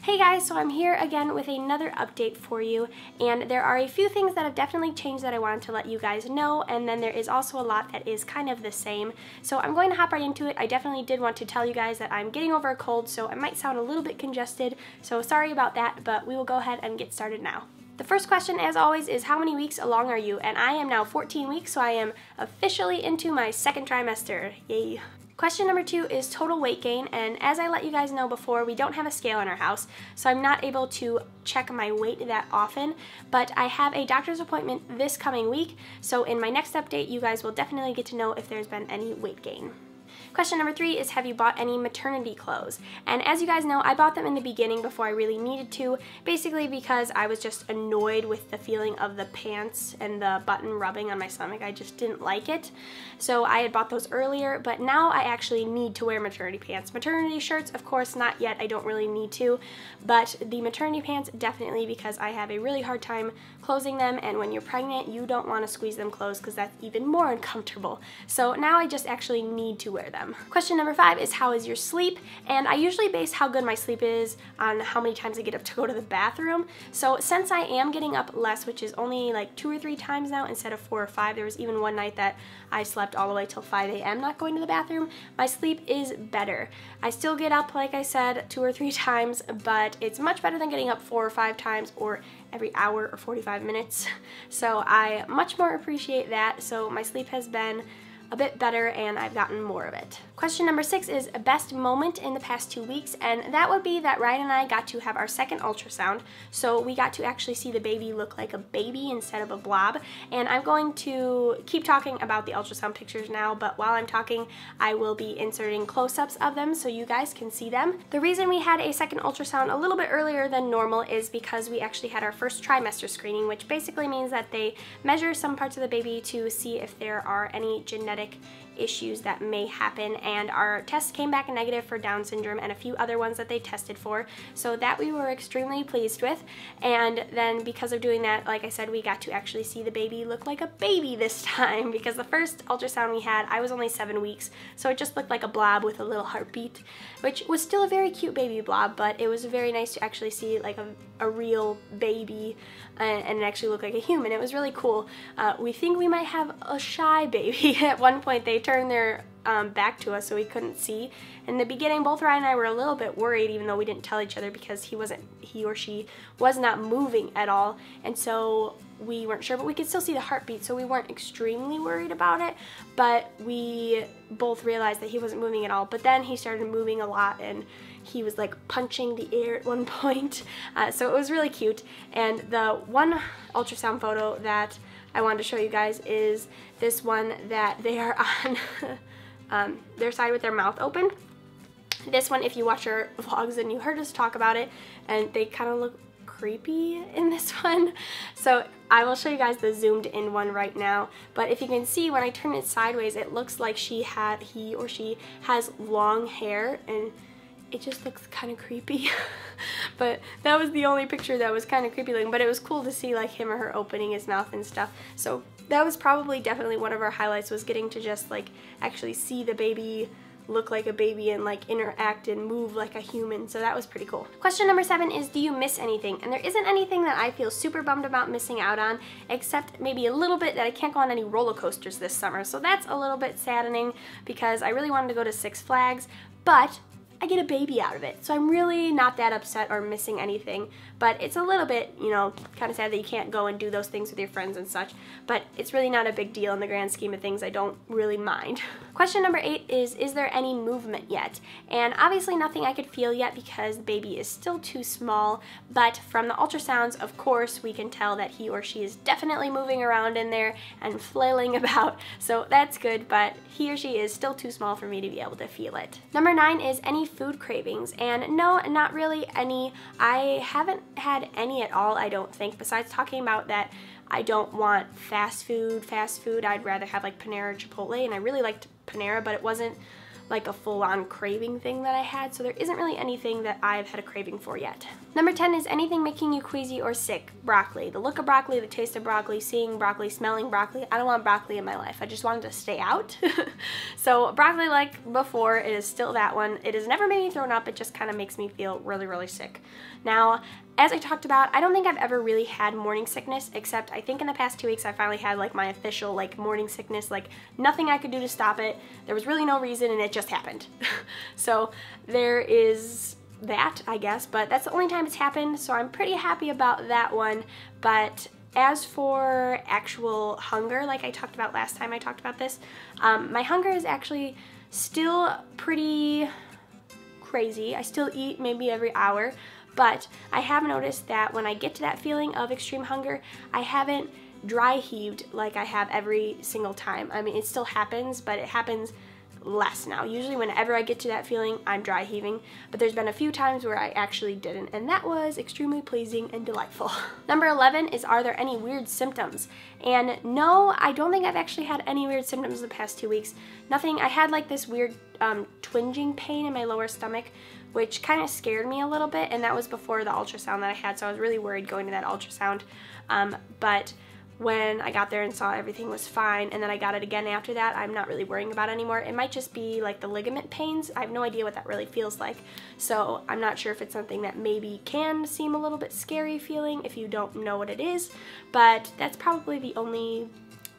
Hey guys, so I'm here again with another update for you, and there are a few things that have definitely changed that I wanted to let you guys know, and then there is also a lot that is kind of the same. So I'm going to hop right into it. I definitely did want to tell you guys that I'm getting over a cold, so I might sound a little bit congested, so sorry about that, but we will go ahead and get started now. The first question, as always, is how many weeks along are you? And I am now 14 weeks, so I am officially into my second trimester. Yay. Question number 2 is total weight gain, and as I let you guys know before, we don't have a scale in our house, so I'm not able to check my weight that often, but I have a doctor's appointment this coming week, so in my next update, you guys will definitely get to know if there's been any weight gain. Question number 3 is, have you bought any maternity clothes? And as you guys know, I bought them in the beginning before I really needed to, basically because I was just annoyed with the feeling of the pants and the button rubbing on my stomach. I just didn't like it. So I had bought those earlier, but now I actually need to wear maternity pants. Maternity shirts, of course, not yet. I don't really need to, but the maternity pants, definitely, because I have a really hard time closing them, and when you're pregnant, you don't want to squeeze them closed because that's even more uncomfortable. So now I just actually need to wear them. Question number 5 is, how is your sleep? And I usually base how good my sleep is on how many times I get up to go to the bathroom. So since I am getting up less, which is only like 2 or 3 times now instead of 4 or 5, there was even one night that I slept all the way till 5 a.m. not going to the bathroom, my sleep is better. I still get up, like I said, 2 or 3 times, but it's much better than getting up 4 or 5 times or every hour or 45 minutes. So I much more appreciate that. So my sleep has been a bit better and I've gotten more of it. Question number 6 is a best moment in the past 2 weeks, and that would be that Ryan and I got to have our second ultrasound, so we got to actually see the baby look like a baby instead of a blob. And I'm going to keep talking about the ultrasound pictures now, but while I'm talking, I will be inserting close-ups of them so you guys can see them. The reason we had a second ultrasound a little bit earlier than normal is because we actually had our first trimester screening, which basically means that they measure some parts of the baby to see if there are any genetic issues that may happen, and our test came back negative for Down syndrome and a few other ones that they tested for, so that we were extremely pleased with. And then because of doing that, like I said, we got to actually see the baby look like a baby this time, because the first ultrasound we had, I was only 7 weeks, so it just looked like a blob with a little heartbeat, which was still a very cute baby blob, but it was very nice to actually see like a real baby and it actually looked like a human. It was really cool. We think we might have a shy baby. At one point they turned their back to us so we couldn't see. In the beginning, both Ryan and I were a little bit worried, even though we didn't tell each other, because he or she was not moving at all, and so we weren't sure, but we could still see the heartbeat, so we weren't extremely worried about it, but we both realized that he wasn't moving at all. But then he started moving a lot, and he was like punching the air at one point, so it was really cute. And the one ultrasound photo that I wanted to show you guys is this one that they are on their side with their mouth open. This one, if you watch our vlogs and you heard us talk about it, and they kind of look creepy in this one. So I will show you guys the zoomed in one right now, but if you can see, when I turn it sideways, it looks like he or she has long hair, and it just looks kind of creepy. But that was the only picture that was kind of creepy looking, but it was cool to see like him or her opening his mouth and stuff. So that was probably definitely one of our highlights, was getting to just like actually see the baby look like a baby and like interact and move like a human, so that was pretty cool. Question number 7 is, do you miss anything? And there isn't anything that I feel super bummed about missing out on, except maybe a little bit that I can't go on any roller coasters this summer, so that's a little bit saddening because I really wanted to go to Six Flags, but I get a baby out of it, so I'm really not that upset or missing anything, but it's a little bit, you know, kind of sad that you can't go and do those things with your friends and such, but it's really not a big deal in the grand scheme of things. I don't really mind. Question number 8 is there any movement yet? And obviously nothing I could feel yet because the baby is still too small, but from the ultrasounds, of course, we can tell that he or she is definitely moving around in there and flailing about, so that's good, but he or she is still too small for me to be able to feel it. Number 9 is any food cravings, and no, not really any. I haven't had any at all, I don't think, besides talking about that I don't want fast food. I'd rather have like Panera or Chipotle, and I really liked Panera, but it wasn't like a full-on craving thing that I had, so there isn't really anything that I've had a craving for yet. Number 10 is anything making you queasy or sick. Broccoli. The look of broccoli, the taste of broccoli, seeing broccoli, smelling broccoli. I don't want broccoli in my life. I just wanted to stay out. So broccoli, like before, it is still that one. It has never made me throw up. It just kind of makes me feel really, really sick. Now, as I talked about, I don't think I've ever really had morning sickness, except I think in the past 2 weeks I finally had like my official like morning sickness, like nothing I could do to stop it. There was really no reason and it just happened. So there is that, I guess, but that's the only time it's happened, so I'm pretty happy about that one. But as for actual hunger, like I talked about last time I talked about this, my hunger is actually still pretty crazy. I still eat maybe every hour. But I have noticed that when I get to that feeling of extreme hunger, I haven't dry heaved like I have every single time. I mean, it still happens, but it happens less now. Usually whenever I get to that feeling, I'm dry heaving, but there's been a few times where I actually didn't, and that was extremely pleasing and delightful. Number 11 is, are there any weird symptoms? And no, I don't think I've actually had any weird symptoms the past 2 weeks. Nothing. I had like this weird twinging pain in my lower stomach, which kind of scared me a little bit, and that was before the ultrasound that I had, so I was really worried going to that ultrasound. But when I got there and saw everything was fine, and then I got it again after that, I'm not really worrying about it anymore. It might just be like the ligament pains. I have no idea what that really feels like, so I'm not sure if it's something that maybe can seem a little bit scary feeling if you don't know what it is, but that's probably the only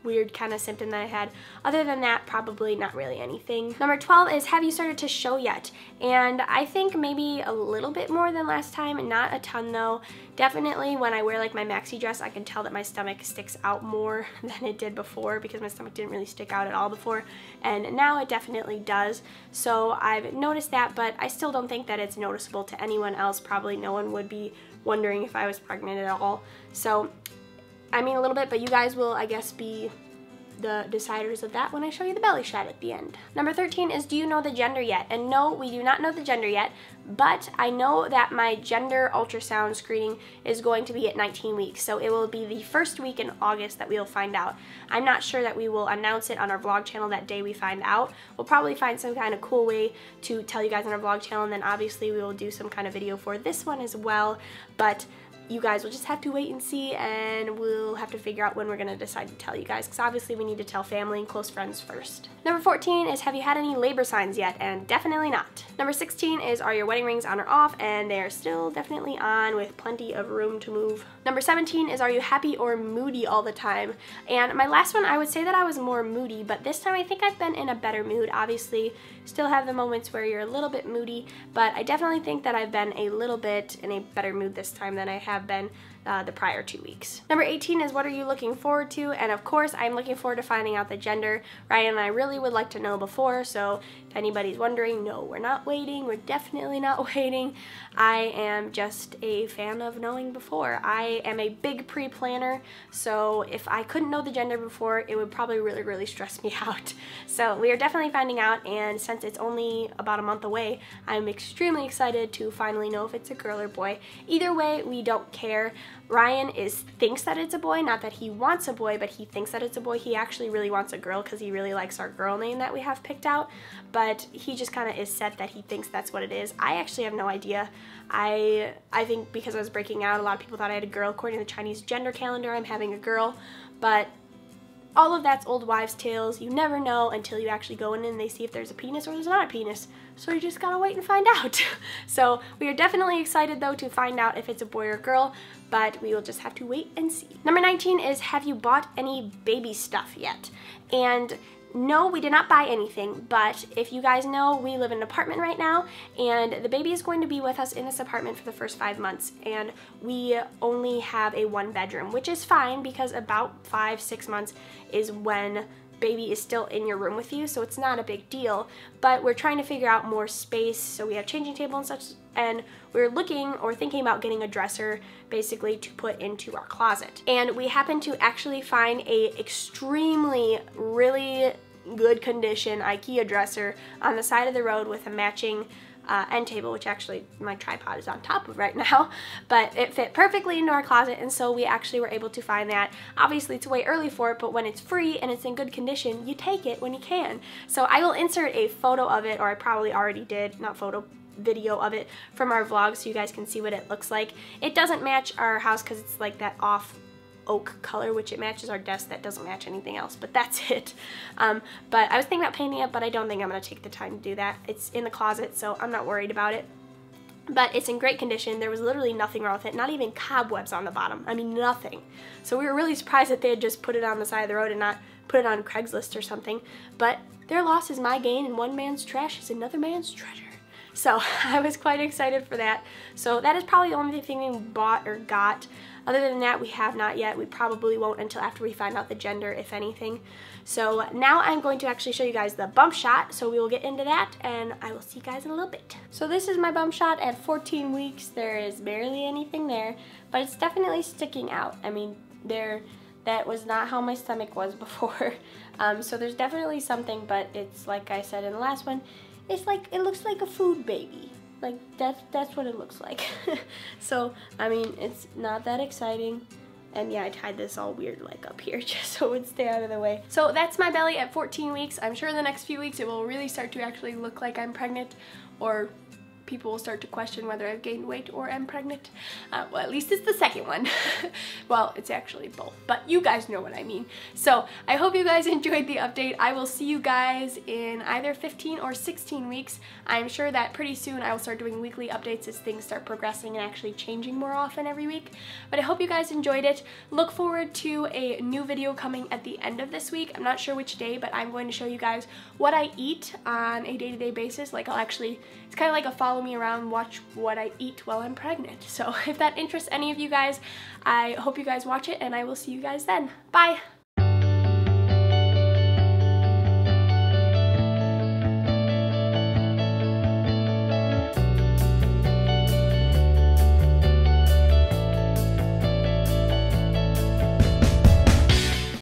weird kind of symptom that I had. Other than that, probably not really anything. Number 12 is, have you started to show yet? And I think maybe a little bit more than last time, not a ton though. Definitely when I wear like my maxi dress, I can tell that my stomach sticks out more than it did before, because my stomach didn't really stick out at all before, and now it definitely does. So I've noticed that, but I still don't think that it's noticeable to anyone else. Probably no one would be wondering if I was pregnant at all. So I mean a little bit, but you guys will, I guess, be the deciders of that when I show you the belly shot at the end. Number 13 is, do you know the gender yet? And no, we do not know the gender yet, but I know that my gender ultrasound screening is going to be at 19 weeks, so it will be the first week in August that we'll find out. I'm not sure that we will announce it on our vlog channel that day we find out. We'll probably find some kind of cool way to tell you guys on our vlog channel, and then obviously we will do some kind of video for this one as well, but you guys will just have to wait and see, and we'll have to figure out when we're going to decide to tell you guys, because obviously we need to tell family and close friends first. Number 14 is, have you had any labor signs yet? And definitely not. Number 16 is, are your wedding rings on or off? And they're still definitely on, with plenty of room to move. Number 17 is, are you happy or moody all the time? And my last one, I would say that I was more moody, but this time I think I've been in a better mood. Obviously, still have the moments where you're a little bit moody, but I definitely think that I've been a little bit in a better mood this time than I have been the prior 2 weeks. Number 18 is, what are you looking forward to? And of course, I'm looking forward to finding out the gender. Ryan and I really would like to know before, so if anybody's wondering, no, we're not waiting. We're definitely not waiting. I am just a fan of knowing before. I am a big pre-planner, so if I couldn't know the gender before, it would probably really, really stress me out. So we are definitely finding out, and since it's only about a month away, I'm extremely excited to finally know if it's a girl or boy. Either way, we don't care. Ryan thinks that it's a boy, not that he wants a boy, but he thinks that it's a boy. He actually really wants a girl because he really likes our girl name that we have picked out, but he just kind of is set that he thinks that's what it is. I actually have no idea. I think because I was breaking out, a lot of people thought I had a girl. According to the Chinese gender calendar, I'm having a girl, but all of that's old wives' tales. You never know until you actually go in and they see if there's a penis or there's not a penis. So you just gotta wait and find out. So we are definitely excited though to find out if it's a boy or girl, but we will just have to wait and see. Number 19 is, have you bought any baby stuff yet? And no, we did not buy anything, but if you guys know, we live in an apartment right now, and the baby is going to be with us in this apartment for the first 5 months, and we only have a 1-bedroom, which is fine because about 5-6 months is when baby is still in your room with you, so it's not a big deal, but we're trying to figure out more space, so we have changing table and such, and we're looking or thinking about getting a dresser basically to put into our closet. And we happen to actually find a extremely, really good condition IKEA dresser on the side of the road with a matching end table, which actually my tripod is on top of right now, but it fit perfectly into our closet, and so we actually were able to find that. Obviously it's way early for it, but when it's free and it's in good condition, you take it when you can. So I will insert a photo of it, or I probably already did, not photo, video of it from our vlog so you guys can see what it looks like. It doesn't match our house because it's like that off oak color, which it matches our desk. That doesn't match anything else, but that's it. But I was thinking about painting it, but I don't think I'm going to take the time to do that. It's in the closet, so I'm not worried about it. But it's in great condition. There was literally nothing wrong with it, not even cobwebs on the bottom. I mean, nothing. So we were really surprised that they had just put it on the side of the road and not put it on Craigslist or something. But their loss is my gain, and one man's trash is another man's treasure. So I was quite excited for that. So that is probably the only thing we bought or got. Other than that, we have not yet. We probably won't until after we find out the gender, if anything. So now I'm going to actually show you guys the bump shot. So we will get into that, and I will see you guys in a little bit. So this is my bump shot at 14 weeks. There is barely anything there, but it's definitely sticking out. I mean, that was not how my stomach was before. So there's definitely something, but it's like I said in the last one, it's like, it looks like a food baby. Like, that's what it looks like. So, I mean, it's not that exciting. And yeah, I tied this all weird like up here just so it would stay out of the way. So that's my belly at 14 weeks. I'm sure in the next few weeks it will really start to actually look like I'm pregnant, or people will start to question whether I've gained weight or am pregnant. Well, at least it's the second one. Well, it's actually both, but you guys know what I mean. So I hope you guys enjoyed the update. I will see you guys in either 15 or 16 weeks. I'm sure that pretty soon I will start doing weekly updates as things start progressing and actually changing more often every week. But I hope you guys enjoyed it. Look forward to a new video coming at the end of this week. I'm not sure which day, but I'm going to show you guys what I eat on a day-to-day basis. Like, it's kind of like a follow me around, watch what I eat while I'm pregnant. So if that interests any of you guys, I hope you guys watch it, and I will see you guys then. Bye!